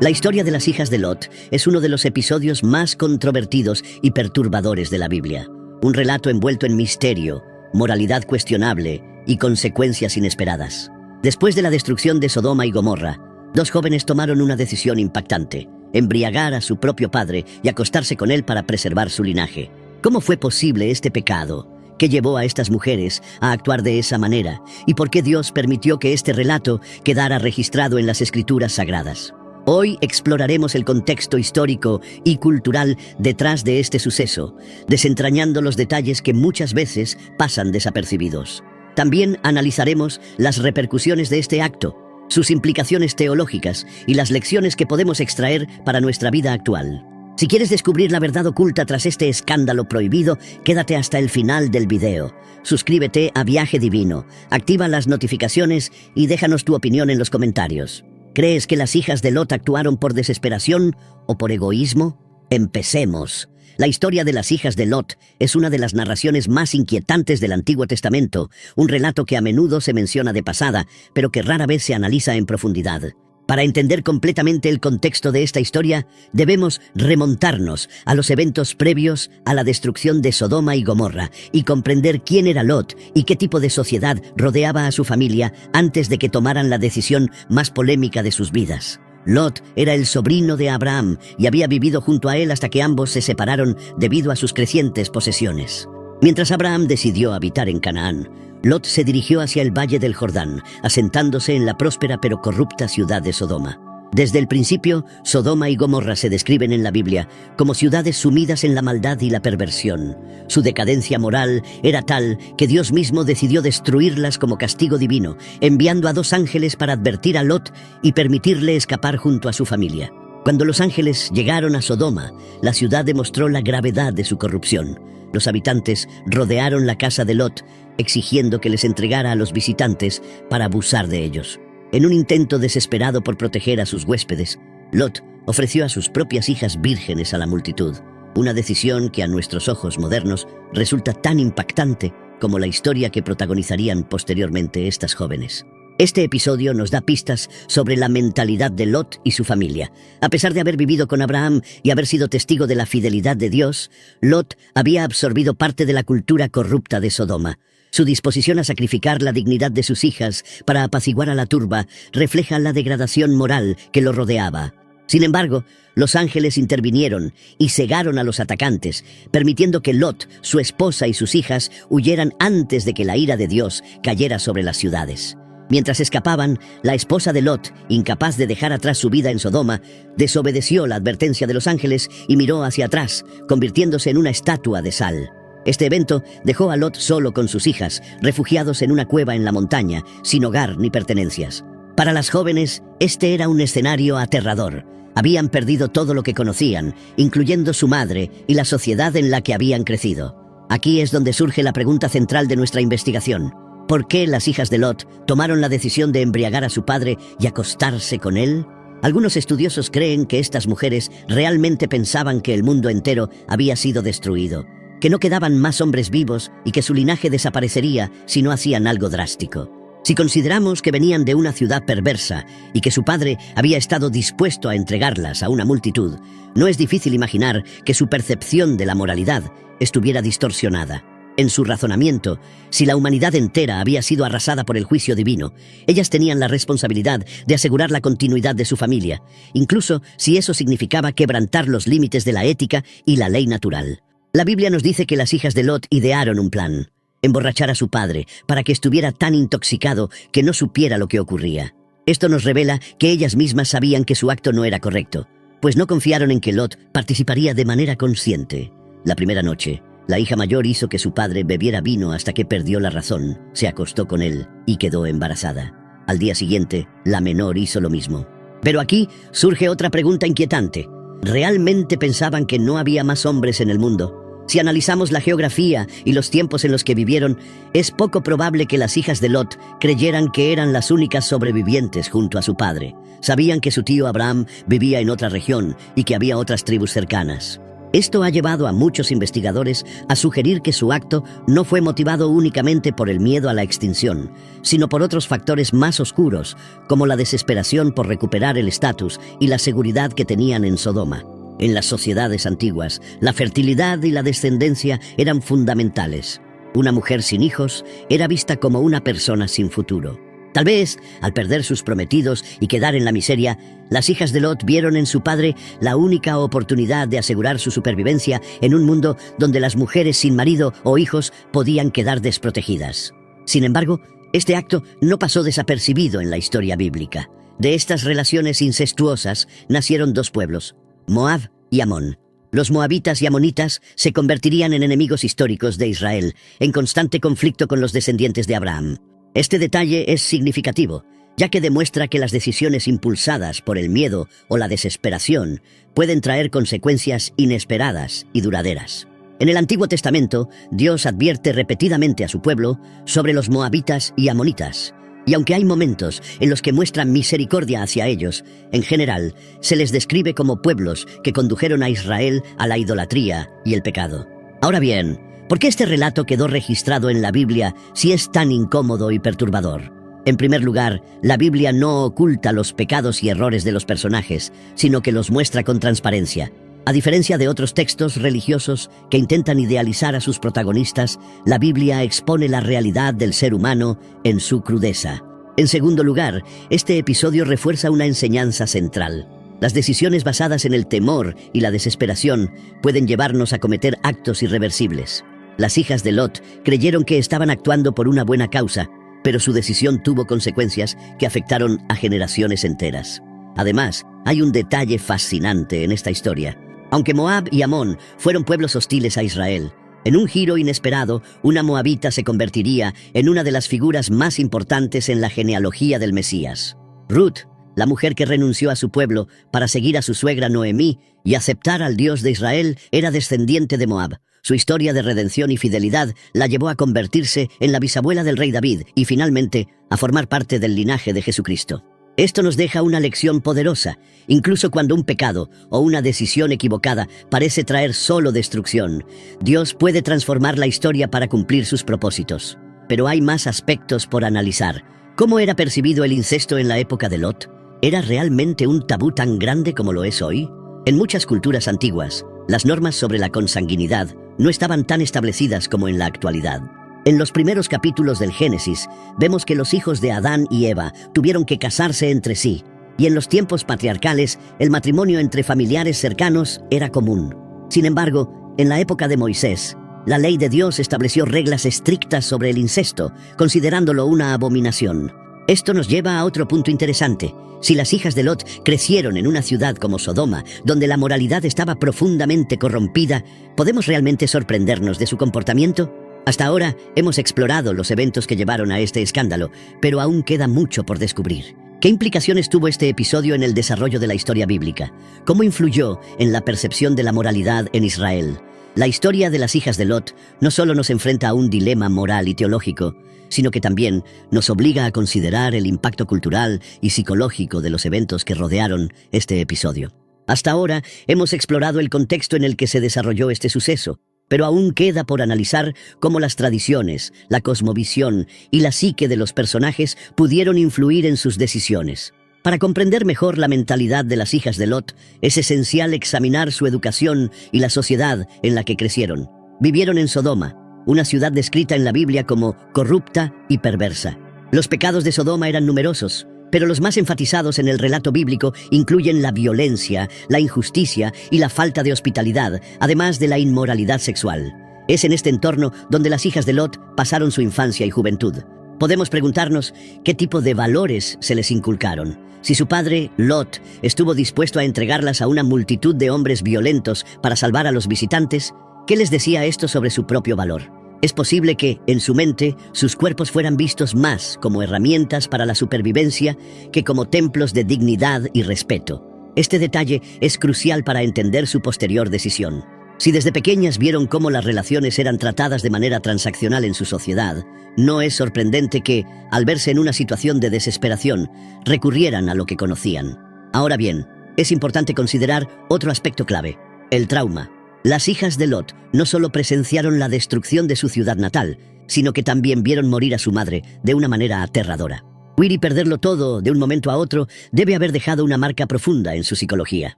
La historia de las hijas de Lot es uno de los episodios más controvertidos y perturbadores de la Biblia. Un relato envuelto en misterio, moralidad cuestionable y consecuencias inesperadas. Después de la destrucción de Sodoma y Gomorra, dos jóvenes tomaron una decisión impactante: embriagar a su propio padre y acostarse con él para preservar su linaje. ¿Cómo fue posible este pecado? ¿Qué llevó a estas mujeres a actuar de esa manera? ¿Y por qué Dios permitió que este relato quedara registrado en las Escrituras Sagradas? Hoy exploraremos el contexto histórico y cultural detrás de este suceso, desentrañando los detalles que muchas veces pasan desapercibidos. También analizaremos las repercusiones de este acto, sus implicaciones teológicas y las lecciones que podemos extraer para nuestra vida actual. Si quieres descubrir la verdad oculta tras este escándalo prohibido, quédate hasta el final del video. Suscríbete a Viaje Divino, activa las notificaciones y déjanos tu opinión en los comentarios. ¿Crees que las hijas de Lot actuaron por desesperación o por egoísmo? Empecemos. La historia de las hijas de Lot es una de las narraciones más inquietantes del Antiguo Testamento, un relato que a menudo se menciona de pasada, pero que rara vez se analiza en profundidad. Para entender completamente el contexto de esta historia, debemos remontarnos a los eventos previos a la destrucción de Sodoma y Gomorra y comprender quién era Lot y qué tipo de sociedad rodeaba a su familia antes de que tomaran la decisión más polémica de sus vidas. Lot era el sobrino de Abraham y había vivido junto a él hasta que ambos se separaron debido a sus crecientes posesiones. Mientras Abraham decidió habitar en Canaán, Lot se dirigió hacia el valle del Jordán, asentándose en la próspera pero corrupta ciudad de Sodoma. Desde el principio, Sodoma y Gomorra se describen en la Biblia como ciudades sumidas en la maldad y la perversión. Su decadencia moral era tal que Dios mismo decidió destruirlas como castigo divino, enviando a dos ángeles para advertir a Lot y permitirle escapar junto a su familia. Cuando los ángeles llegaron a Sodoma, la ciudad demostró la gravedad de su corrupción. Los habitantes rodearon la casa de Lot, exigiendo que les entregara a los visitantes para abusar de ellos. En un intento desesperado por proteger a sus huéspedes, Lot ofreció a sus propias hijas vírgenes a la multitud, una decisión que a nuestros ojos modernos resulta tan impactante como la historia que protagonizarían posteriormente estas jóvenes. Este episodio nos da pistas sobre la mentalidad de Lot y su familia. A pesar de haber vivido con Abraham y haber sido testigo de la fidelidad de Dios, Lot había absorbido parte de la cultura corrupta de Sodoma. Su disposición a sacrificar la dignidad de sus hijas para apaciguar a la turba refleja la degradación moral que lo rodeaba. Sin embargo, los ángeles intervinieron y cegaron a los atacantes, permitiendo que Lot, su esposa y sus hijas huyeran antes de que la ira de Dios cayera sobre las ciudades. Mientras escapaban, la esposa de Lot, incapaz de dejar atrás su vida en Sodoma, desobedeció la advertencia de los ángeles y miró hacia atrás, convirtiéndose en una estatua de sal. Este evento dejó a Lot solo con sus hijas, refugiados en una cueva en la montaña, sin hogar ni pertenencias. Para las jóvenes, este era un escenario aterrador. Habían perdido todo lo que conocían, incluyendo su madre y la sociedad en la que habían crecido. Aquí es donde surge la pregunta central de nuestra investigación. ¿Por qué las hijas de Lot tomaron la decisión de embriagar a su padre y acostarse con él? Algunos estudiosos creen que estas mujeres realmente pensaban que el mundo entero había sido destruido, que no quedaban más hombres vivos y que su linaje desaparecería si no hacían algo drástico. Si consideramos que venían de una ciudad perversa y que su padre había estado dispuesto a entregarlas a una multitud, no es difícil imaginar que su percepción de la moralidad estuviera distorsionada. En su razonamiento, si la humanidad entera había sido arrasada por el juicio divino, ellas tenían la responsabilidad de asegurar la continuidad de su familia, incluso si eso significaba quebrantar los límites de la ética y la ley natural. La Biblia nos dice que las hijas de Lot idearon un plan: emborrachar a su padre para que estuviera tan intoxicado que no supiera lo que ocurría. Esto nos revela que ellas mismas sabían que su acto no era correcto, pues no confiaron en que Lot participaría de manera consciente. La primera noche, la hija mayor hizo que su padre bebiera vino hasta que perdió la razón, se acostó con él y quedó embarazada. Al día siguiente, la menor hizo lo mismo. Pero aquí surge otra pregunta inquietante. ¿Realmente pensaban que no había más hombres en el mundo? Si analizamos la geografía y los tiempos en los que vivieron, es poco probable que las hijas de Lot creyeran que eran las únicas sobrevivientes junto a su padre. Sabían que su tío Abraham vivía en otra región y que había otras tribus cercanas. Esto ha llevado a muchos investigadores a sugerir que su acto no fue motivado únicamente por el miedo a la extinción, sino por otros factores más oscuros, como la desesperación por recuperar el estatus y la seguridad que tenían en Sodoma. En las sociedades antiguas, la fertilidad y la descendencia eran fundamentales. Una mujer sin hijos era vista como una persona sin futuro. Tal vez, al perder sus prometidos y quedar en la miseria, las hijas de Lot vieron en su padre la única oportunidad de asegurar su supervivencia en un mundo donde las mujeres sin marido o hijos podían quedar desprotegidas. Sin embargo, este acto no pasó desapercibido en la historia bíblica. De estas relaciones incestuosas nacieron dos pueblos, Moab y Amón. Los moabitas y amonitas se convertirían en enemigos históricos de Israel, en constante conflicto con los descendientes de Abraham. Este detalle es significativo, ya que demuestra que las decisiones impulsadas por el miedo o la desesperación pueden traer consecuencias inesperadas y duraderas. En el Antiguo Testamento, Dios advierte repetidamente a su pueblo sobre los moabitas y amonitas, y aunque hay momentos en los que muestran misericordia hacia ellos, en general se les describe como pueblos que condujeron a Israel a la idolatría y el pecado. Ahora bien, ¿por qué este relato quedó registrado en la Biblia si es tan incómodo y perturbador? En primer lugar, la Biblia no oculta los pecados y errores de los personajes, sino que los muestra con transparencia. A diferencia de otros textos religiosos que intentan idealizar a sus protagonistas, la Biblia expone la realidad del ser humano en su crudeza. En segundo lugar, este episodio refuerza una enseñanza central. Las decisiones basadas en el temor y la desesperación pueden llevarnos a cometer actos irreversibles. Las hijas de Lot creyeron que estaban actuando por una buena causa, pero su decisión tuvo consecuencias que afectaron a generaciones enteras. Además, hay un detalle fascinante en esta historia. Aunque Moab y Amón fueron pueblos hostiles a Israel, en un giro inesperado, una moabita se convertiría en una de las figuras más importantes en la genealogía del Mesías. Ruth, la mujer que renunció a su pueblo para seguir a su suegra Noemí y aceptar al Dios de Israel, era descendiente de Moab. Su historia de redención y fidelidad la llevó a convertirse en la bisabuela del rey David y finalmente a formar parte del linaje de Jesucristo. Esto nos deja una lección poderosa. Incluso cuando un pecado o una decisión equivocada parece traer solo destrucción, Dios puede transformar la historia para cumplir sus propósitos. Pero hay más aspectos por analizar. ¿Cómo era percibido el incesto en la época de Lot? ¿Era realmente un tabú tan grande como lo es hoy? En muchas culturas antiguas, las normas sobre la consanguinidad no estaban tan establecidas como en la actualidad. En los primeros capítulos del Génesis, vemos que los hijos de Adán y Eva tuvieron que casarse entre sí, y en los tiempos patriarcales, el matrimonio entre familiares cercanos era común. Sin embargo, en la época de Moisés, la ley de Dios estableció reglas estrictas sobre el incesto, considerándolo una abominación. Esto nos lleva a otro punto interesante. Si las hijas de Lot crecieron en una ciudad como Sodoma, donde la moralidad estaba profundamente corrompida, ¿podemos realmente sorprendernos de su comportamiento? Hasta ahora hemos explorado los eventos que llevaron a este escándalo, pero aún queda mucho por descubrir. ¿Qué implicaciones tuvo este episodio en el desarrollo de la historia bíblica? ¿Cómo influyó en la percepción de la moralidad en Israel? La historia de las hijas de Lot no solo nos enfrenta a un dilema moral y teológico, sino que también nos obliga a considerar el impacto cultural y psicológico de los eventos que rodearon este episodio. Hasta ahora hemos explorado el contexto en el que se desarrolló este suceso, pero aún queda por analizar cómo las tradiciones, la cosmovisión y la psique de los personajes pudieron influir en sus decisiones. Para comprender mejor la mentalidad de las hijas de Lot, es esencial examinar su educación y la sociedad en la que crecieron. Vivieron en Sodoma, una ciudad descrita en la Biblia como corrupta y perversa. Los pecados de Sodoma eran numerosos, pero los más enfatizados en el relato bíblico incluyen la violencia, la injusticia y la falta de hospitalidad, además de la inmoralidad sexual. Es en este entorno donde las hijas de Lot pasaron su infancia y juventud. Podemos preguntarnos qué tipo de valores se les inculcaron. Si su padre, Lot, estuvo dispuesto a entregarlas a una multitud de hombres violentos para salvar a los visitantes, ¿qué les decía esto sobre su propio valor? Es posible que, en su mente, sus cuerpos fueran vistos más como herramientas para la supervivencia que como templos de dignidad y respeto. Este detalle es crucial para entender su posterior decisión. Si desde pequeñas vieron cómo las relaciones eran tratadas de manera transaccional en su sociedad, no es sorprendente que, al verse en una situación de desesperación, recurrieran a lo que conocían. Ahora bien, es importante considerar otro aspecto clave: el trauma. Las hijas de Lot no solo presenciaron la destrucción de su ciudad natal, sino que también vieron morir a su madre de una manera aterradora. Huir y perderlo todo de un momento a otro debe haber dejado una marca profunda en su psicología.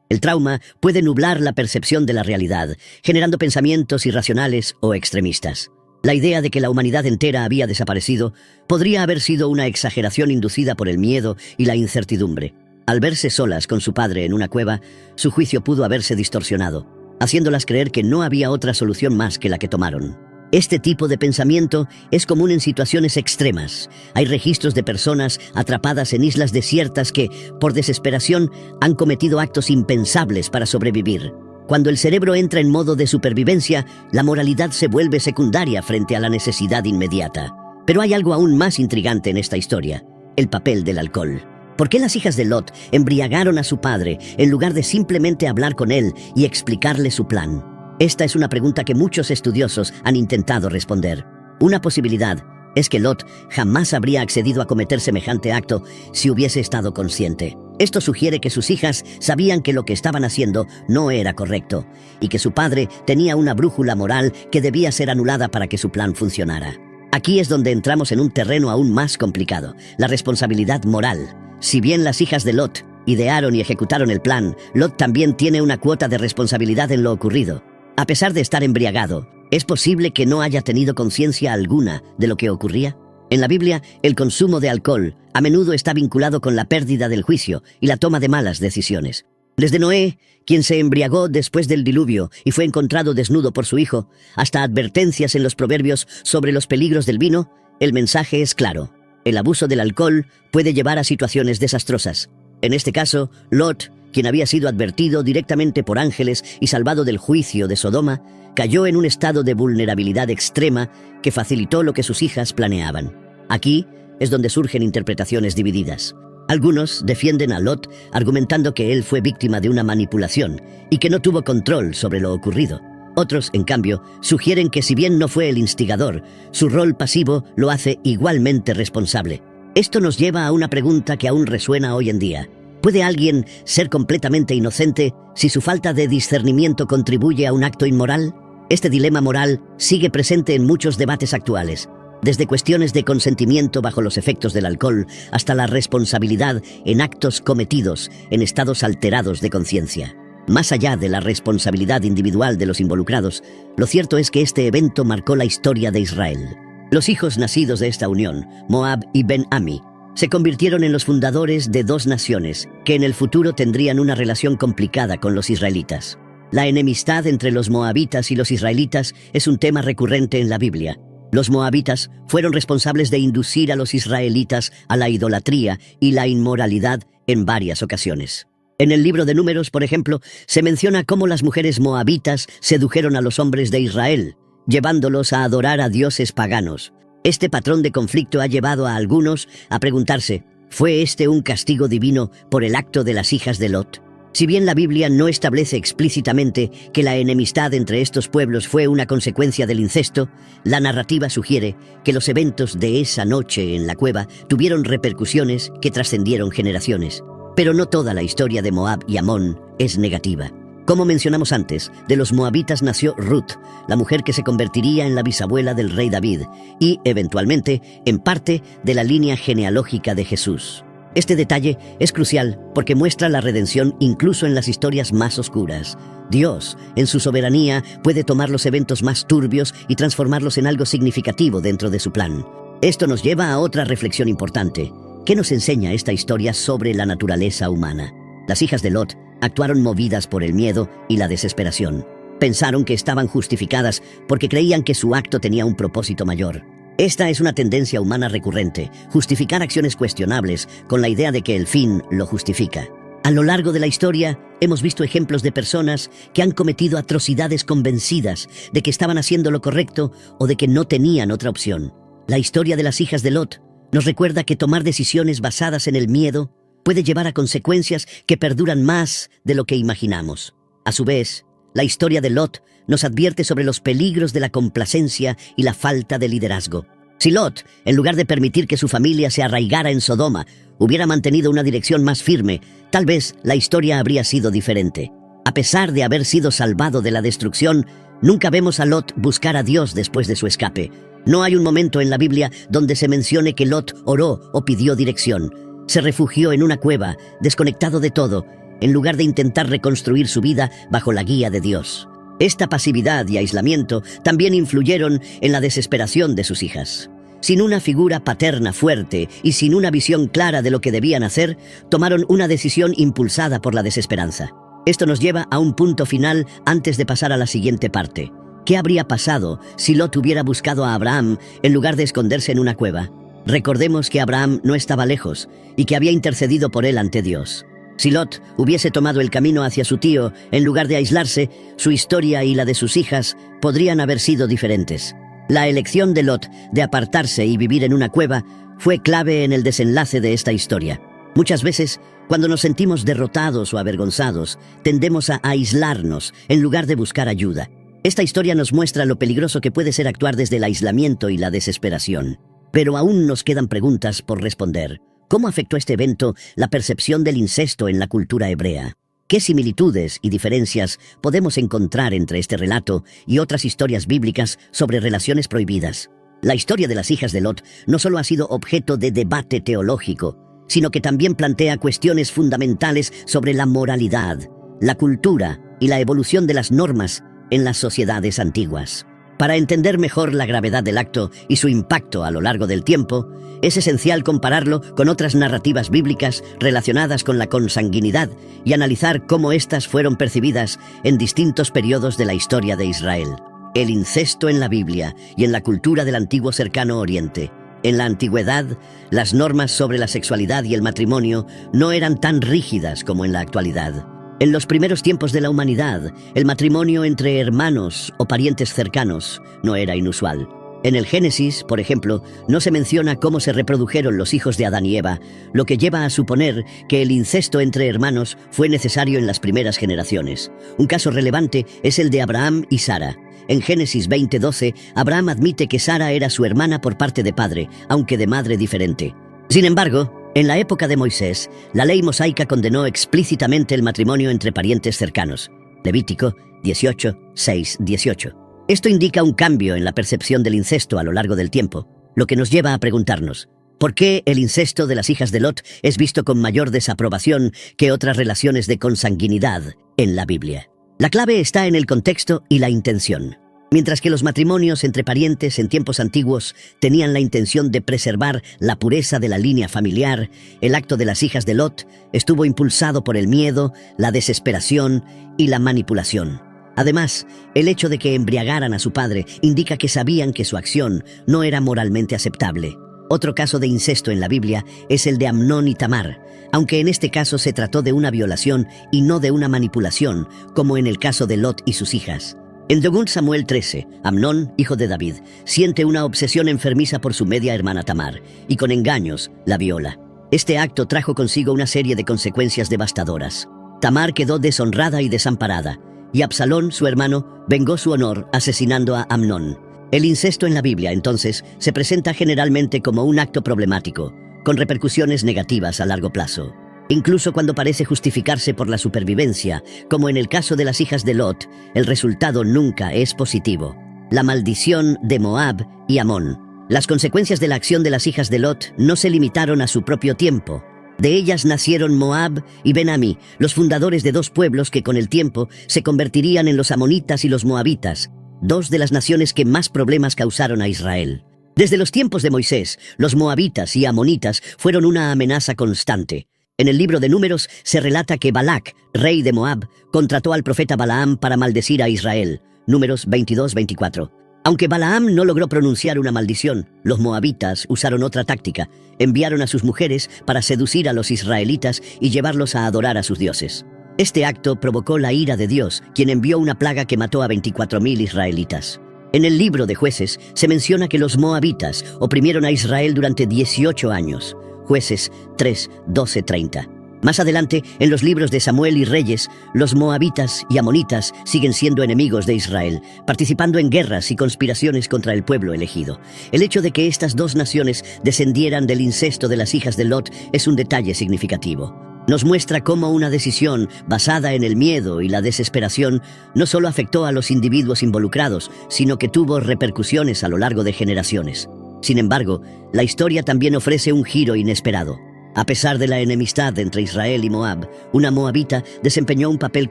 El trauma puede nublar la percepción de la realidad, generando pensamientos irracionales o extremistas. La idea de que la humanidad entera había desaparecido podría haber sido una exageración inducida por el miedo y la incertidumbre. Al verse solas con su padre en una cueva, su juicio pudo haberse distorsionado, haciéndolas creer que no había otra solución más que la que tomaron. Este tipo de pensamiento es común en situaciones extremas. Hay registros de personas atrapadas en islas desiertas que, por desesperación, han cometido actos impensables para sobrevivir. Cuando el cerebro entra en modo de supervivencia, la moralidad se vuelve secundaria frente a la necesidad inmediata. Pero hay algo aún más intrigante en esta historia: el papel del alcohol. ¿Por qué las hijas de Lot embriagaron a su padre en lugar de simplemente hablar con él y explicarle su plan? Esta es una pregunta que muchos estudiosos han intentado responder. Una posibilidad es que Lot jamás habría accedido a cometer semejante acto si hubiese estado consciente. Esto sugiere que sus hijas sabían que lo que estaban haciendo no era correcto y que su padre tenía una brújula moral que debía ser anulada para que su plan funcionara. Aquí es donde entramos en un terreno aún más complicado: la responsabilidad moral. Si bien las hijas de Lot idearon y ejecutaron el plan, Lot también tiene una cuota de responsabilidad en lo ocurrido. A pesar de estar embriagado, ¿es posible que no haya tenido conciencia alguna de lo que ocurría? En la Biblia, el consumo de alcohol a menudo está vinculado con la pérdida del juicio y la toma de malas decisiones. Desde Noé, quien se embriagó después del diluvio y fue encontrado desnudo por su hijo, hasta advertencias en los proverbios sobre los peligros del vino, el mensaje es claro: el abuso del alcohol puede llevar a situaciones desastrosas. En este caso, Lot, quien había sido advertido directamente por ángeles y salvado del juicio de Sodoma, cayó en un estado de vulnerabilidad extrema que facilitó lo que sus hijas planeaban. Aquí es donde surgen interpretaciones divididas. Algunos defienden a Lot argumentando que él fue víctima de una manipulación y que no tuvo control sobre lo ocurrido. Otros, en cambio, sugieren que si bien no fue el instigador, su rol pasivo lo hace igualmente responsable. Esto nos lleva a una pregunta que aún resuena hoy en día: ¿puede alguien ser completamente inocente si su falta de discernimiento contribuye a un acto inmoral? Este dilema moral sigue presente en muchos debates actuales, desde cuestiones de consentimiento bajo los efectos del alcohol hasta la responsabilidad en actos cometidos en estados alterados de conciencia. Más allá de la responsabilidad individual de los involucrados, lo cierto es que este evento marcó la historia de Israel. Los hijos nacidos de esta unión, Moab y Ben-Ami, se convirtieron en los fundadores de dos naciones que en el futuro tendrían una relación complicada con los israelitas. La enemistad entre los moabitas y los israelitas es un tema recurrente en la Biblia. Los moabitas fueron responsables de inducir a los israelitas a la idolatría y la inmoralidad en varias ocasiones. En el libro de Números, por ejemplo, se menciona cómo las mujeres moabitas sedujeron a los hombres de Israel, llevándolos a adorar a dioses paganos. Este patrón de conflicto ha llevado a algunos a preguntarse: ¿fue este un castigo divino por el acto de las hijas de Lot? Si bien la Biblia no establece explícitamente que la enemistad entre estos pueblos fue una consecuencia del incesto, la narrativa sugiere que los eventos de esa noche en la cueva tuvieron repercusiones que trascendieron generaciones. Pero no toda la historia de Moab y Amón es negativa. Como mencionamos antes, de los moabitas nació Ruth, la mujer que se convertiría en la bisabuela del rey David y, eventualmente, en parte de la línea genealógica de Jesús. Este detalle es crucial porque muestra la redención incluso en las historias más oscuras. Dios, en su soberanía, puede tomar los eventos más turbios y transformarlos en algo significativo dentro de su plan. Esto nos lleva a otra reflexión importante. ¿Qué nos enseña esta historia sobre la naturaleza humana? Las hijas de Lot actuaron movidas por el miedo y la desesperación. Pensaron que estaban justificadas porque creían que su acto tenía un propósito mayor. Esta es una tendencia humana recurrente: justificar acciones cuestionables con la idea de que el fin lo justifica. A lo largo de la historia, hemos visto ejemplos de personas que han cometido atrocidades convencidas de que estaban haciendo lo correcto o de que no tenían otra opción. La historia de las hijas de Lot nos recuerda que tomar decisiones basadas en el miedo puede llevar a consecuencias que perduran más de lo que imaginamos. A su vez, la historia de Lot nos advierte sobre los peligros de la complacencia y la falta de liderazgo. Si Lot, en lugar de permitir que su familia se arraigara en Sodoma, hubiera mantenido una dirección más firme, tal vez la historia habría sido diferente. A pesar de haber sido salvado de la destrucción, nunca vemos a Lot buscar a Dios después de su escape. No hay un momento en la Biblia donde se mencione que Lot oró o pidió dirección. Se refugió en una cueva, desconectado de todo, en lugar de intentar reconstruir su vida bajo la guía de Dios. Esta pasividad y aislamiento también influyeron en la desesperación de sus hijas. Sin una figura paterna fuerte y sin una visión clara de lo que debían hacer, tomaron una decisión impulsada por la desesperanza. Esto nos lleva a un punto final antes de pasar a la siguiente parte. ¿Qué habría pasado si Lot hubiera buscado a Abraham en lugar de esconderse en una cueva? Recordemos que Abraham no estaba lejos y que había intercedido por él ante Dios. Si Lot hubiese tomado el camino hacia su tío en lugar de aislarse, su historia y la de sus hijas podrían haber sido diferentes. La elección de Lot de apartarse y vivir en una cueva fue clave en el desenlace de esta historia. Muchas veces, cuando nos sentimos derrotados o avergonzados, tendemos a aislarnos en lugar de buscar ayuda. Esta historia nos muestra lo peligroso que puede ser actuar desde el aislamiento y la desesperación. Pero aún nos quedan preguntas por responder. ¿Cómo afectó este evento la percepción del incesto en la cultura hebrea? ¿Qué similitudes y diferencias podemos encontrar entre este relato y otras historias bíblicas sobre relaciones prohibidas? La historia de las hijas de Lot no solo ha sido objeto de debate teológico, sino que también plantea cuestiones fundamentales sobre la moralidad, la cultura y la evolución de las normas en las sociedades antiguas. Para entender mejor la gravedad del acto y su impacto a lo largo del tiempo, es esencial compararlo con otras narrativas bíblicas relacionadas con la consanguinidad y analizar cómo éstas fueron percibidas en distintos periodos de la historia de Israel. El incesto en la Biblia y en la cultura del antiguo Cercano Oriente. En la antigüedad, las normas sobre la sexualidad y el matrimonio no eran tan rígidas como en la actualidad. En los primeros tiempos de la humanidad, el matrimonio entre hermanos o parientes cercanos no era inusual. En el Génesis, por ejemplo, no se menciona cómo se reprodujeron los hijos de Adán y Eva, lo que lleva a suponer que el incesto entre hermanos fue necesario en las primeras generaciones. Un caso relevante es el de Abraham y Sara. En Génesis 20:12, Abraham admite que Sara era su hermana por parte de padre, aunque de madre diferente. Sin embargo, en la época de Moisés, la ley mosaica condenó explícitamente el matrimonio entre parientes cercanos. Levítico 18:6-18. Esto indica un cambio en la percepción del incesto a lo largo del tiempo, lo que nos lleva a preguntarnos, ¿por qué el incesto de las hijas de Lot es visto con mayor desaprobación que otras relaciones de consanguinidad en la Biblia? La clave está en el contexto y la intención. Mientras que los matrimonios entre parientes en tiempos antiguos tenían la intención de preservar la pureza de la línea familiar, el acto de las hijas de Lot estuvo impulsado por el miedo, la desesperación y la manipulación. Además, el hecho de que embriagaran a su padre indica que sabían que su acción no era moralmente aceptable. Otro caso de incesto en la Biblia es el de Amnón y Tamar, aunque en este caso se trató de una violación y no de una manipulación, como en el caso de Lot y sus hijas. En 2 Samuel 13, Amnón, hijo de David, siente una obsesión enfermiza por su media hermana Tamar, y con engaños la viola. Este acto trajo consigo una serie de consecuencias devastadoras. Tamar quedó deshonrada y desamparada, y Absalón, su hermano, vengó su honor asesinando a Amnón. El incesto en la Biblia, entonces, se presenta generalmente como un acto problemático, con repercusiones negativas a largo plazo. Incluso cuando parece justificarse por la supervivencia, como en el caso de las hijas de Lot, el resultado nunca es positivo. La maldición de Moab y Amón. Las consecuencias de la acción de las hijas de Lot no se limitaron a su propio tiempo. De ellas nacieron Moab y Ben-Ammi, los fundadores de 2 pueblos que con el tiempo se convertirían en los amonitas y los moabitas, 2 de las naciones que más problemas causaron a Israel. Desde los tiempos de Moisés, los moabitas y amonitas fueron una amenaza constante. En el libro de Números se relata que Balac, rey de Moab, contrató al profeta Balaam para maldecir a Israel. Números 22-24. Aunque Balaam no logró pronunciar una maldición, los moabitas usaron otra táctica. Enviaron a sus mujeres para seducir a los israelitas y llevarlos a adorar a sus dioses. Este acto provocó la ira de Dios, quien envió una plaga que mató a 24,000 israelitas. En el libro de Jueces se menciona que los moabitas oprimieron a Israel durante 18 años. Jueces 3:12-30. Más adelante, en los libros de Samuel y Reyes, los moabitas y amonitas siguen siendo enemigos de Israel, participando en guerras y conspiraciones contra el pueblo elegido. El hecho de que estas 2 naciones descendieran del incesto de las hijas de Lot es un detalle significativo. Nos muestra cómo una decisión basada en el miedo y la desesperación no solo afectó a los individuos involucrados, sino que tuvo repercusiones a lo largo de generaciones. Sin embargo, la historia también ofrece un giro inesperado. A pesar de la enemistad entre Israel y Moab, una moabita desempeñó un papel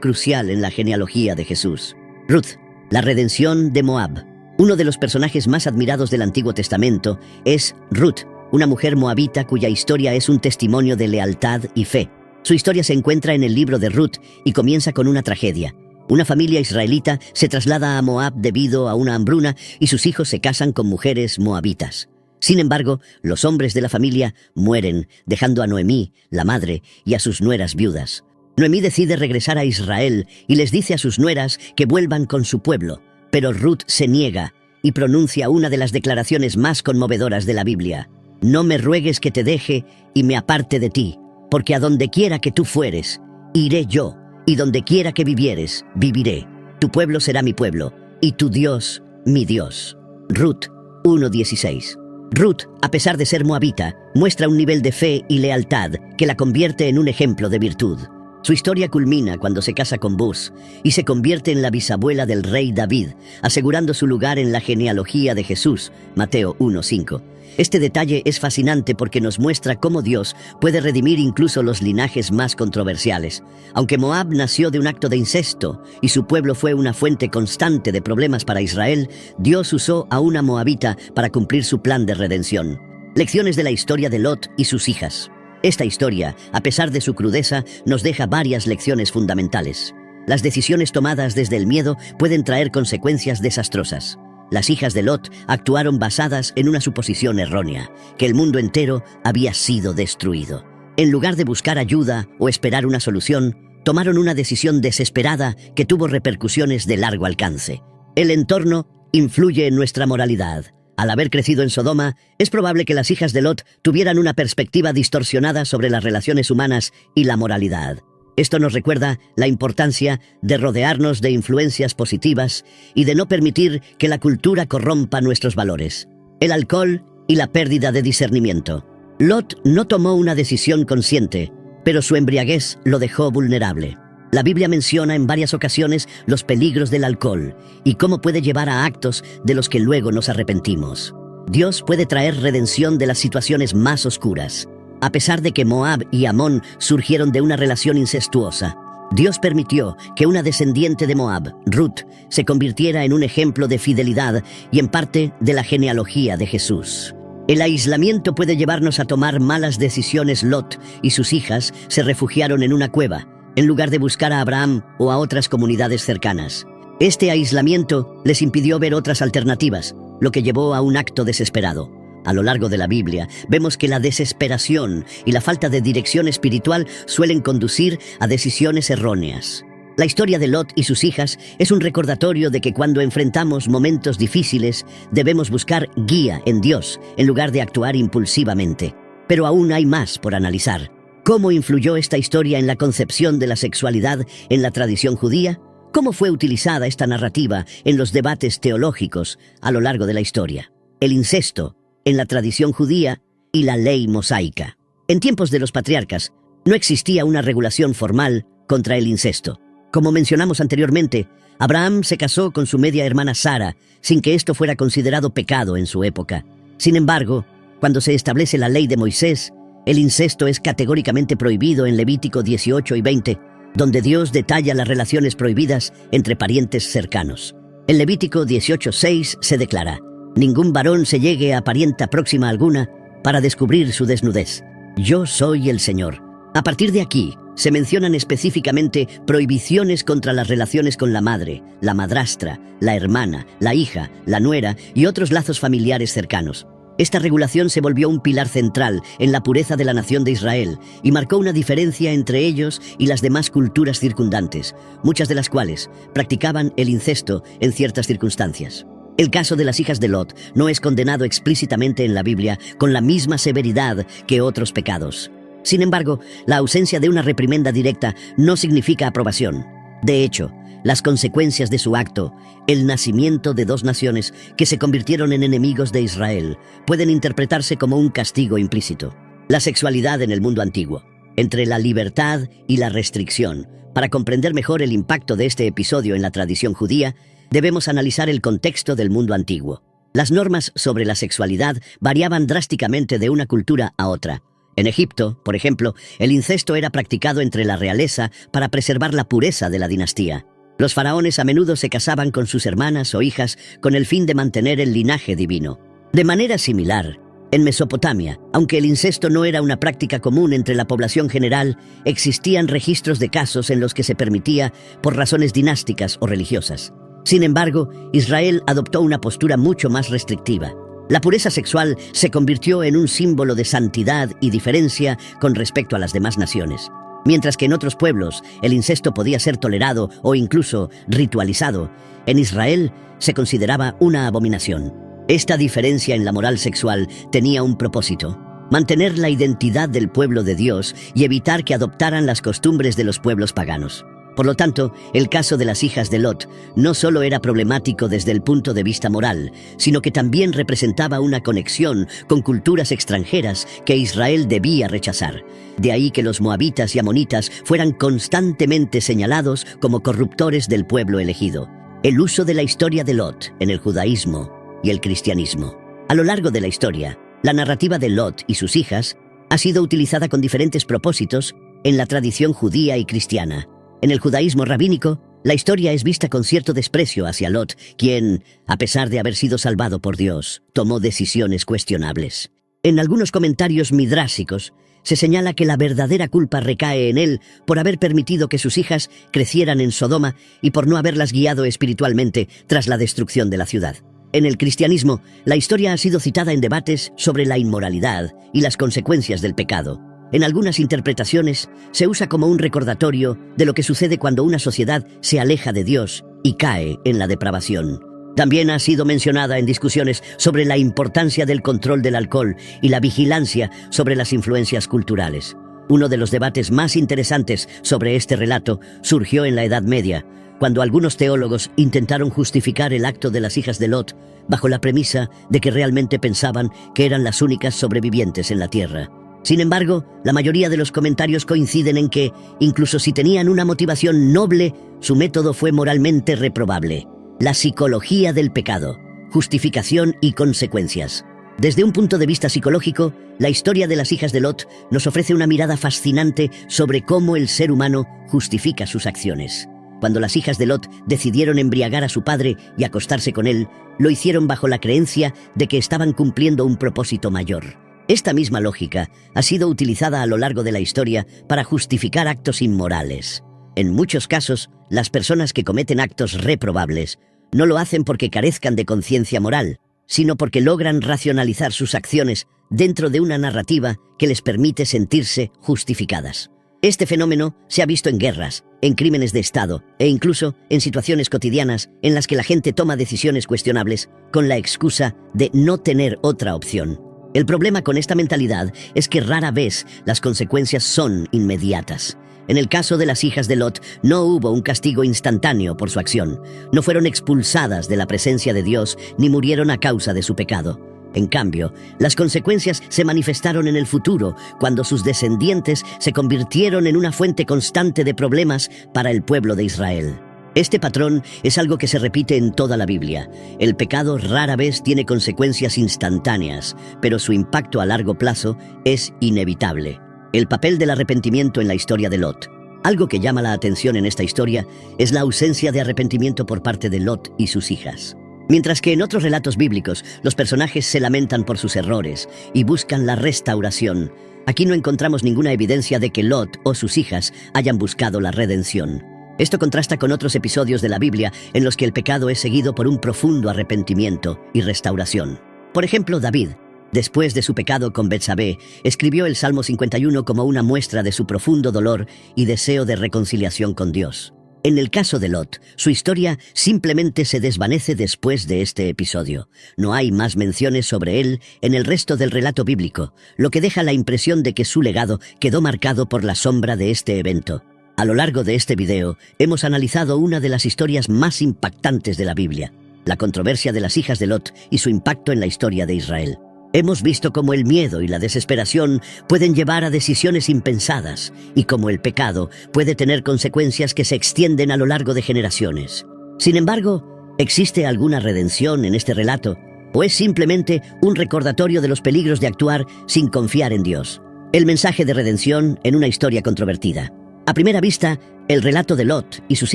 crucial en la genealogía de Jesús. Ruth, la redención de Moab. Uno de los personajes más admirados del Antiguo Testamento es Ruth, una mujer moabita cuya historia es un testimonio de lealtad y fe. Su historia se encuentra en el libro de Ruth y comienza con una tragedia. Una familia israelita se traslada a Moab debido a una hambruna y sus hijos se casan con mujeres moabitas. Sin embargo, los hombres de la familia mueren, dejando a Noemí, la madre, y a sus nueras viudas. Noemí decide regresar a Israel y les dice a sus nueras que vuelvan con su pueblo, pero Ruth se niega y pronuncia una de las declaraciones más conmovedoras de la Biblia. «No me ruegues que te deje y me aparte de ti, porque a donde quiera que tú fueres, iré yo, y donde quiera que vivieres, viviré. Tu pueblo será mi pueblo, y tu Dios, mi Dios». Ruth 1:16. Ruth, a pesar de ser moabita, muestra un nivel de fe y lealtad que la convierte en un ejemplo de virtud. Su historia culmina cuando se casa con Booz y se convierte en la bisabuela del rey David, asegurando su lugar en la genealogía de Jesús, Mateo 1:5. Este detalle es fascinante porque nos muestra cómo Dios puede redimir incluso los linajes más controversiales. Aunque Moab nació de un acto de incesto y su pueblo fue una fuente constante de problemas para Israel, Dios usó a una moabita para cumplir su plan de redención. Lecciones de la historia de Lot y sus hijas. Esta historia, a pesar de su crudeza, nos deja varias lecciones fundamentales. Las decisiones tomadas desde el miedo pueden traer consecuencias desastrosas. Las hijas de Lot actuaron basadas en una suposición errónea, que el mundo entero había sido destruido. En lugar de buscar ayuda o esperar una solución, tomaron una decisión desesperada que tuvo repercusiones de largo alcance. El entorno influye en nuestra moralidad. Al haber crecido en Sodoma, es probable que las hijas de Lot tuvieran una perspectiva distorsionada sobre las relaciones humanas y la moralidad. Esto nos recuerda la importancia de rodearnos de influencias positivas y de no permitir que la cultura corrompa nuestros valores. El alcohol y la pérdida de discernimiento. Lot no tomó una decisión consciente, pero su embriaguez lo dejó vulnerable. La Biblia menciona en varias ocasiones los peligros del alcohol y cómo puede llevar a actos de los que luego nos arrepentimos. Dios puede traer redención de las situaciones más oscuras. A pesar de que Moab y Amón surgieron de una relación incestuosa, Dios permitió que una descendiente de Moab, Ruth, se convirtiera en un ejemplo de fidelidad y en parte de la genealogía de Jesús. El aislamiento puede llevarnos a tomar malas decisiones. Lot y sus hijas se refugiaron en una cueva, en lugar de buscar a Abraham o a otras comunidades cercanas. Este aislamiento les impidió ver otras alternativas, lo que llevó a un acto desesperado. A lo largo de la Biblia, vemos que la desesperación y la falta de dirección espiritual suelen conducir a decisiones erróneas. La historia de Lot y sus hijas es un recordatorio de que cuando enfrentamos momentos difíciles, debemos buscar guía en Dios, en lugar de actuar impulsivamente. Pero aún hay más por analizar. ¿Cómo influyó esta historia en la concepción de la sexualidad en la tradición judía? ¿Cómo fue utilizada esta narrativa en los debates teológicos a lo largo de la historia? El incesto en la tradición judía y la ley mosaica. En tiempos de los patriarcas, no existía una regulación formal contra el incesto. Como mencionamos anteriormente, Abraham se casó con su media hermana Sara, sin que esto fuera considerado pecado en su época. Sin embargo, cuando se establece la ley de Moisés, el incesto es categóricamente prohibido en Levítico 18 y 20, donde Dios detalla las relaciones prohibidas entre parientes cercanos. En Levítico 18:6 se declara: «Ningún varón se llegue a parienta próxima alguna para descubrir su desnudez. Yo soy el Señor». A partir de aquí, se mencionan específicamente prohibiciones contra las relaciones con la madre, la madrastra, la hermana, la hija, la nuera y otros lazos familiares cercanos. Esta regulación se volvió un pilar central en la pureza de la nación de Israel y marcó una diferencia entre ellos y las demás culturas circundantes, muchas de las cuales practicaban el incesto en ciertas circunstancias. El caso de las hijas de Lot no es condenado explícitamente en la Biblia con la misma severidad que otros pecados. Sin embargo, la ausencia de una reprimenda directa no significa aprobación. De hecho, las consecuencias de su acto, el nacimiento de dos naciones que se convirtieron en enemigos de Israel, pueden interpretarse como un castigo implícito. La sexualidad en el mundo antiguo. entre la libertad y la restricción. Para comprender mejor el impacto de este episodio en la tradición judía, debemos analizar el contexto del mundo antiguo. Las normas sobre la sexualidad variaban drásticamente de una cultura a otra. En Egipto, por ejemplo, el incesto era practicado entre la realeza para preservar la pureza de la dinastía. Los faraones a menudo se casaban con sus hermanas o hijas con el fin de mantener el linaje divino. De manera similar, en Mesopotamia, aunque el incesto no era una práctica común entre la población general, existían registros de casos en los que se permitía por razones dinásticas o religiosas. Sin embargo, Israel adoptó una postura mucho más restrictiva. La pureza sexual se convirtió en un símbolo de santidad y diferencia con respecto a las demás naciones. Mientras que en otros pueblos el incesto podía ser tolerado o incluso ritualizado, en Israel se consideraba una abominación. Esta diferencia en la moral sexual tenía un propósito: mantener la identidad del pueblo de Dios y evitar que adoptaran las costumbres de los pueblos paganos. Por lo tanto, el caso de las hijas de Lot no solo era problemático desde el punto de vista moral, sino que también representaba una conexión con culturas extranjeras que Israel debía rechazar. De ahí que los moabitas y amonitas fueran constantemente señalados como corruptores del pueblo elegido. El uso de la historia de Lot en el judaísmo y el cristianismo. A lo largo de la historia, la narrativa de Lot y sus hijas ha sido utilizada con diferentes propósitos en la tradición judía y cristiana. En el judaísmo rabínico, la historia es vista con cierto desprecio hacia Lot, quien, a pesar de haber sido salvado por Dios, tomó decisiones cuestionables. En algunos comentarios midrásicos, se señala que la verdadera culpa recae en él por haber permitido que sus hijas crecieran en Sodoma y por no haberlas guiado espiritualmente tras la destrucción de la ciudad. En el cristianismo, la historia ha sido citada en debates sobre la inmoralidad y las consecuencias del pecado. En algunas interpretaciones, se usa como un recordatorio de lo que sucede cuando una sociedad se aleja de Dios y cae en la depravación. También ha sido mencionada en discusiones sobre la importancia del control del alcohol y la vigilancia sobre las influencias culturales. Uno de los debates más interesantes sobre este relato surgió en la Edad Media, cuando algunos teólogos intentaron justificar el acto de las hijas de Lot bajo la premisa de que realmente pensaban que eran las únicas sobrevivientes en la tierra. Sin embargo, la mayoría de los comentarios coinciden en que, incluso si tenían una motivación noble, su método fue moralmente reprobable. La psicología del pecado, justificación y consecuencias. Desde un punto de vista psicológico, la historia de las hijas de Lot nos ofrece una mirada fascinante sobre cómo el ser humano justifica sus acciones. Cuando las hijas de Lot decidieron embriagar a su padre y acostarse con él, lo hicieron bajo la creencia de que estaban cumpliendo un propósito mayor. Esta misma lógica ha sido utilizada a lo largo de la historia para justificar actos inmorales. En muchos casos, las personas que cometen actos reprobables no lo hacen porque carezcan de conciencia moral, sino porque logran racionalizar sus acciones dentro de una narrativa que les permite sentirse justificadas. Este fenómeno se ha visto en guerras, en crímenes de Estado e incluso en situaciones cotidianas en las que la gente toma decisiones cuestionables con la excusa de no tener otra opción. El problema con esta mentalidad es que rara vez las consecuencias son inmediatas. En el caso de las hijas de Lot, no hubo un castigo instantáneo por su acción. No fueron expulsadas de la presencia de Dios ni murieron a causa de su pecado. En cambio, las consecuencias se manifestaron en el futuro, cuando sus descendientes se convirtieron en una fuente constante de problemas para el pueblo de Israel. Este patrón es algo que se repite en toda la Biblia. El pecado rara vez tiene consecuencias instantáneas, pero su impacto a largo plazo es inevitable. El papel del arrepentimiento en la historia de Lot. Algo que llama la atención en esta historia es la ausencia de arrepentimiento por parte de Lot y sus hijas. Mientras que en otros relatos bíblicos los personajes se lamentan por sus errores y buscan la restauración, aquí no encontramos ninguna evidencia de que Lot o sus hijas hayan buscado la redención. Esto contrasta con otros episodios de la Biblia en los que el pecado es seguido por un profundo arrepentimiento y restauración. Por ejemplo, David, después de su pecado con Betsabé, escribió el Salmo 51 como una muestra de su profundo dolor y deseo de reconciliación con Dios. En el caso de Lot, su historia simplemente se desvanece después de este episodio. No hay más menciones sobre él en el resto del relato bíblico, lo que deja la impresión de que su legado quedó marcado por la sombra de este evento. A lo largo de este video, hemos analizado una de las historias más impactantes de la Biblia, la controversia de las hijas de Lot y su impacto en la historia de Israel. Hemos visto cómo el miedo y la desesperación pueden llevar a decisiones impensadas y cómo el pecado puede tener consecuencias que se extienden a lo largo de generaciones. Sin embargo, ¿existe alguna redención en este relato? ¿O es simplemente un recordatorio de los peligros de actuar sin confiar en Dios? El mensaje de redención en una historia controvertida. A primera vista, el relato de Lot y sus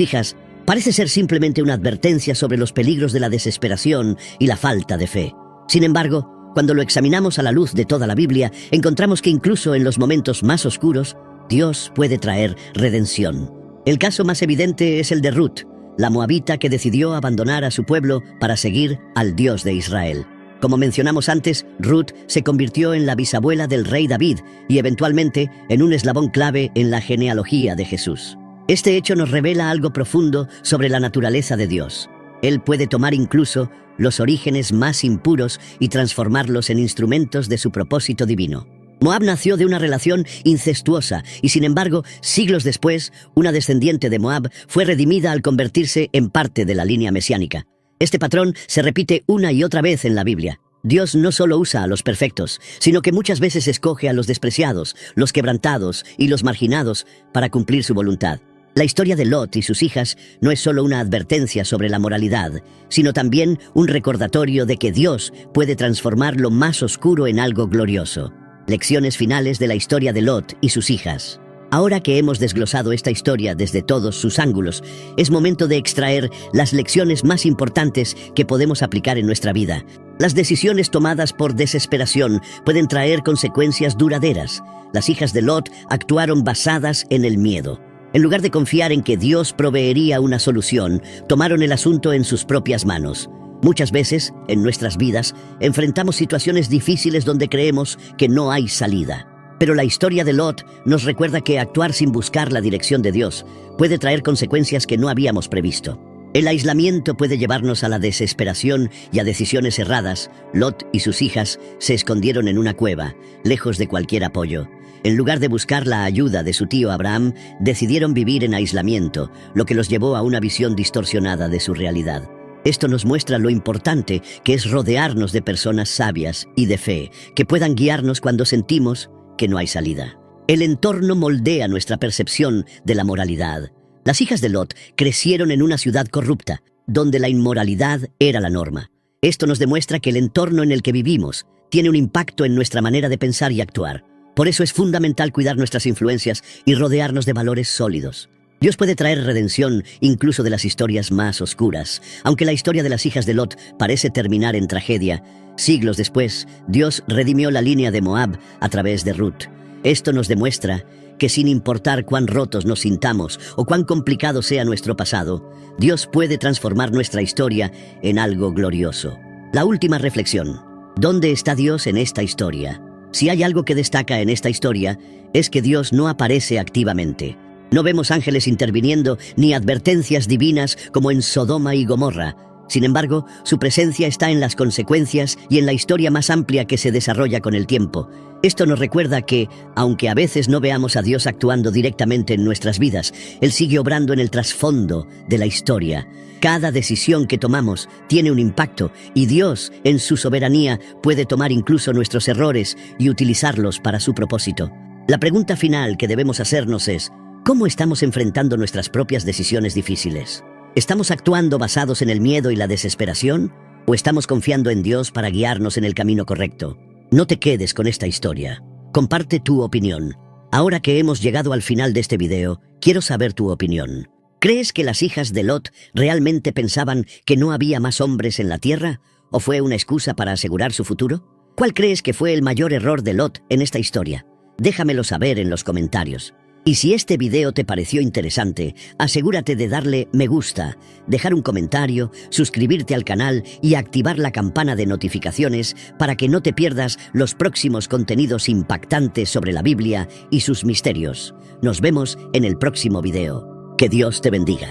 hijas parece ser simplemente una advertencia sobre los peligros de la desesperación y la falta de fe. Sin embargo, cuando lo examinamos a la luz de toda la Biblia, encontramos que incluso en los momentos más oscuros, Dios puede traer redención. El caso más evidente es el de Ruth, la moabita que decidió abandonar a su pueblo para seguir al Dios de Israel. Como mencionamos antes, Ruth se convirtió en la bisabuela del rey David y eventualmente en un eslabón clave en la genealogía de Jesús. Este hecho nos revela algo profundo sobre la naturaleza de Dios. Él puede tomar incluso los orígenes más impuros y transformarlos en instrumentos de su propósito divino. Moab nació de una relación incestuosa y, sin embargo, siglos después, una descendiente de Moab fue redimida al convertirse en parte de la línea mesiánica. Este patrón se repite una y otra vez en la Biblia. Dios no solo usa a los perfectos, sino que muchas veces escoge a los despreciados, los quebrantados y los marginados para cumplir su voluntad. La historia de Lot y sus hijas no es solo una advertencia sobre la moralidad, sino también un recordatorio de que Dios puede transformar lo más oscuro en algo glorioso. Lecciones finales de la historia de Lot y sus hijas. Ahora que hemos desglosado esta historia desde todos sus ángulos, es momento de extraer las lecciones más importantes que podemos aplicar en nuestra vida. Las decisiones tomadas por desesperación pueden traer consecuencias duraderas. Las hijas de Lot actuaron basadas en el miedo. En lugar de confiar en que Dios proveería una solución, tomaron el asunto en sus propias manos. Muchas veces, en nuestras vidas, enfrentamos situaciones difíciles donde creemos que no hay salida. Pero la historia de Lot nos recuerda que actuar sin buscar la dirección de Dios puede traer consecuencias que no habíamos previsto. El aislamiento puede llevarnos a la desesperación y a decisiones erradas. Lot y sus hijas se escondieron en una cueva, lejos de cualquier apoyo. En lugar de buscar la ayuda de su tío Abraham, decidieron vivir en aislamiento, lo que los llevó a una visión distorsionada de su realidad. Esto nos muestra lo importante que es rodearnos de personas sabias y de fe, que puedan guiarnos cuando sentimos que no hay salida. El entorno moldea nuestra percepción de la moralidad. Las hijas de Lot crecieron en una ciudad corrupta, donde la inmoralidad era la norma. Esto nos demuestra que el entorno en el que vivimos tiene un impacto en nuestra manera de pensar y actuar. Por eso es fundamental cuidar nuestras influencias y rodearnos de valores sólidos. Dios puede traer redención incluso de las historias más oscuras. Aunque la historia de las hijas de Lot parece terminar en tragedia, siglos después, Dios redimió la línea de Moab a través de Ruth. Esto nos demuestra que sin importar cuán rotos nos sintamos o cuán complicado sea nuestro pasado, Dios puede transformar nuestra historia en algo glorioso. La última reflexión. ¿Dónde está Dios en esta historia? Si hay algo que destaca en esta historia, es que Dios no aparece activamente. No vemos ángeles interviniendo ni advertencias divinas como en Sodoma y Gomorra. Sin embargo, su presencia está en las consecuencias y en la historia más amplia que se desarrolla con el tiempo. Esto nos recuerda que, aunque a veces no veamos a Dios actuando directamente en nuestras vidas, Él sigue obrando en el trasfondo de la historia. Cada decisión que tomamos tiene un impacto y Dios, en su soberanía, puede tomar incluso nuestros errores y utilizarlos para su propósito. La pregunta final que debemos hacernos es: ¿cómo estamos enfrentando nuestras propias decisiones difíciles? ¿Estamos actuando basados en el miedo y la desesperación? ¿O estamos confiando en Dios para guiarnos en el camino correcto? No te quedes con esta historia. Comparte tu opinión. Ahora que hemos llegado al final de este video, quiero saber tu opinión. ¿Crees que las hijas de Lot realmente pensaban que no había más hombres en la tierra? ¿O fue una excusa para asegurar su futuro? ¿Cuál crees que fue el mayor error de Lot en esta historia? Déjamelo saber en los comentarios. Y si este video te pareció interesante, asegúrate de darle me gusta, dejar un comentario, suscribirte al canal y activar la campana de notificaciones para que no te pierdas los próximos contenidos impactantes sobre la Biblia y sus misterios. Nos vemos en el próximo video. Que Dios te bendiga.